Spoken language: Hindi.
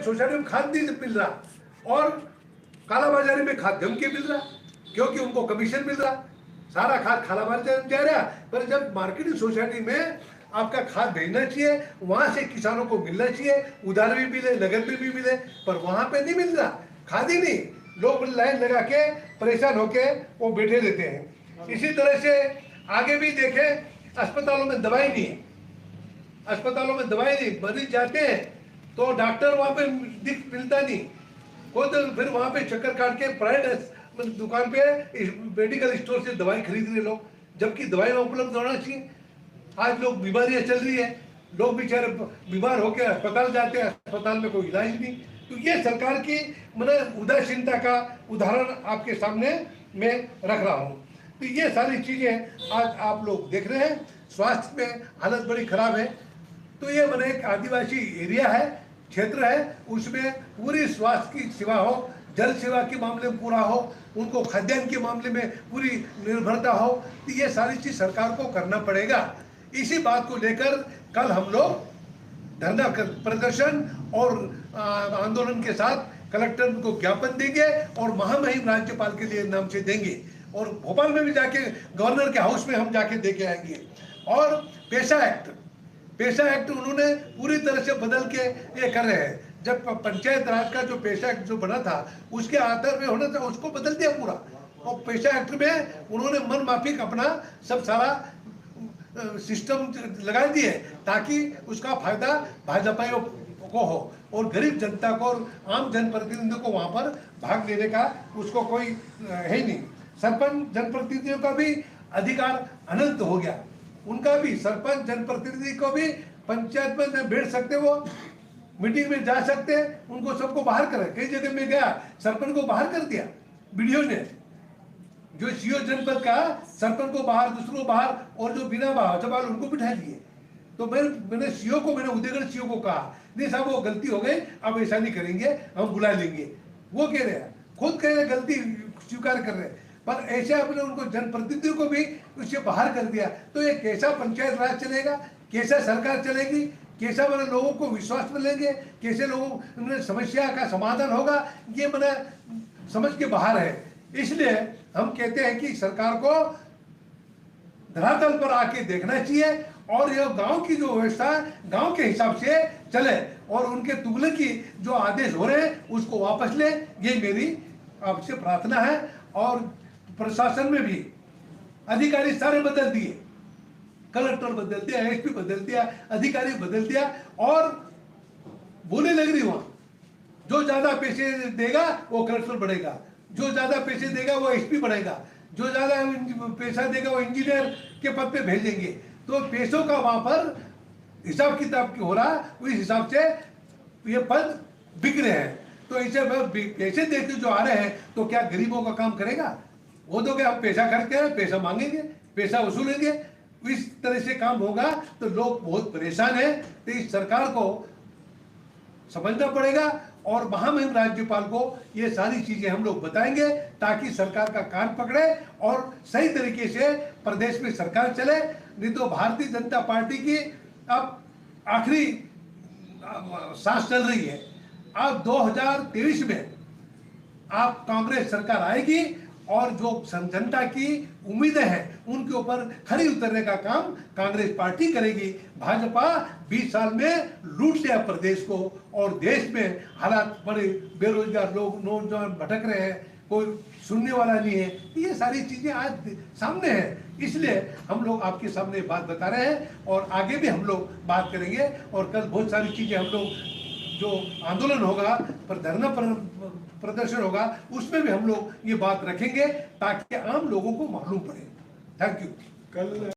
सोसाइटी में खाद नहीं मिल रहा और कालाबाजारी में खाद जम के मिल रहा, क्योंकि उनको कमीशन मिल रहा, सारा खाद कालाबाजारी में जा रहा। पर जब मार्केटिंग सोसाइटी में आपका खाद भेजना चाहिए, वहां से किसानों को मिलना चाहिए, उधार भी मिले, नगद में भी मिले, पर वहां पे नहीं मिल रहा, खाद ही नहीं। लोग लाइन लगा के परेशान होके वो बैठे रहते हैं। इसी तरह से आगे भी देखें, अस्पतालों में दवाई नहीं है, अस्पतालों में दवाई नहीं, मरीज जाते हैं तो डॉक्टर वहां पे मिलता नहीं, वो तो फिर वहां पे चक्कर काट के प्राइवेट दुकान पे मेडिकल स्टोर से दवाई खरीद रहे लोग, जबकि दवाई उपलब्ध होना चाहिए। आज लोग बीमारियां चल रही है, लोग बेचारे बीमार होकर अस्पताल जाते हैं, अस्पताल में कोई इलाज नहीं। तो ये सरकार की मतलब उदासीनता का उदाहरण आपके सामने मैं रख रहा हूँ। तो ये सारी चीजें आज आप लोग देख रहे हैं। स्वास्थ्य में हालत बड़ी खराब है। तो ये मैंने एक आदिवासी एरिया है, क्षेत्र है, उसमें पूरी स्वास्थ्य की सेवा हो, जल सेवा के मामले में पूरा हो, उनको खाद्यान्न के मामले में पूरी निर्भरता हो। तो ये सारी चीज सरकार को करना पड़ेगा। इसी बात को लेकर कल हम लोग धरना प्रदर्शन और आंदोलन के साथ कलेक्टर को ज्ञापन देंगे और महामहिम राज्यपाल के लिए नाम से देंगे, और भोपाल में भी जाके गवर्नर के हाउस में हम जाके दे के आएंगे। और पैसा एक्ट उन्होंने पूरी तरह से बदल के ये कर रहे हैं। जब पंचायत राज का जो पैसा एक्ट जो बना था उसके आधार में होना था, उसको बदल दिया पूरा, और पैसा एक्ट में उन्होंने मन माफिक अपना सब सारा सिस्टम लगा दिए ताकि उसका फायदा भाजपा को हो और गरीब जनता को और आम जनप्रतिनिधियों को वहां पर भाग लेने का उसको कोई है ही नहीं। सरपंच जनप्रतिनिधियों का भी अधिकार अनंत हो गया, उनका भी सरपंच जनप्रतिनिधि को भी पंचायत में बैठ सकते, वो मीटिंग में जा सकते, उनको सबको बाहर कर। कई जगह में गया सरपंच को बाहर कर दिया वीडियो ने, जो सीओ जनपद का सरपंच को बाहर, दूसरों को बाहर, और जो बिना सवाल उनको बिठा दिए। तो मैंने सीओ को, मैंने उदयगढ़ सीओ को कहा, नहीं साहब वो गलती हो गई, अब ऐसा नहीं करेंगे, हम बुला लेंगे। वो कह रहे हैं, खुद कह रहे गलती स्वीकार कर रहे हैं, पर ऐसे आपने उनको जनप्रतिनिधियों को भी उससे बाहर कर दिया। तो ये कैसा पंचायत राज चलेगा, कैसा सरकार चलेगी, कैसा मैंने लोगों को विश्वास मिलेंगे, कैसे लोगों में समस्या का समाधान होगा, ये मैंने समझ के बाहर है। इसलिए हम कहते हैं कि सरकार को धरातल पर आके देखना चाहिए और यह गांव की जो व्यवस्था गांव के हिसाब से चले, और उनके तुगलक की जो आदेश हो रहे हैं उसको वापस ले, ये मेरी आपसे प्रार्थना है। और प्रशासन में भी अधिकारी सारे बदल दिए, कलेक्टर बदल दिया, एसपी बदल दिया, अधिकारी बदल दिया, और बोले लग रही वहां जो ज्यादा पैसे देगा वो कलेक्टर बढ़ेगा, जो ज्यादा पैसे देगा वो एसपी बढ़ेगा, जो ज्यादा पैसा देगा वो इंजीनियर के पद पे भेजेंगे। तो पैसों का वहां पर हिसाब किताब हो रहा, उस हिसाब से ये पद बिक रहे हैं। तो ऐसे पैसे देते जो आ रहे हैं तो क्या गरीबों का काम करेगा? वो तो क्या, हम पैसा खर्च हैं, पैसा मांगेंगे, पैसा वसूलेंगे, इस तरह से काम होगा तो लोग बहुत परेशान हैं। तो इस सरकार को समझना पड़ेगा और महामहिम राज्यपाल को ये सारी चीजें हम लोग बताएंगे ताकि सरकार का कान पकड़े और सही तरीके से प्रदेश में सरकार चले। नहीं तो भारतीय जनता पार्टी की अब आखिरी सांस चल रही है। अब 2023 में आप कांग्रेस सरकार आएगी और जो जनता की उम्मीदें हैं उनके ऊपर खरी उतरने का काम कांग्रेस पार्टी करेगी। भाजपा 20 साल में लूट लिया प्रदेश को और देश में हालात बड़े, बेरोजगार लोग, नौजवान भटक रहे हैं, कोई सुनने वाला नहीं है। ये सारी चीजें आज सामने हैं, इसलिए हम लोग आपके सामने बात बता रहे हैं और आगे भी हम लोग बात करेंगे। और कल बहुत सारी चीजें हम लोग, जो आंदोलन होगा, पर धरना प्रदर्शन होगा, उसमें भी हम लोग ये बात रखेंगे ताकि आम लोगों को मालूम पड़े। Thank you. कल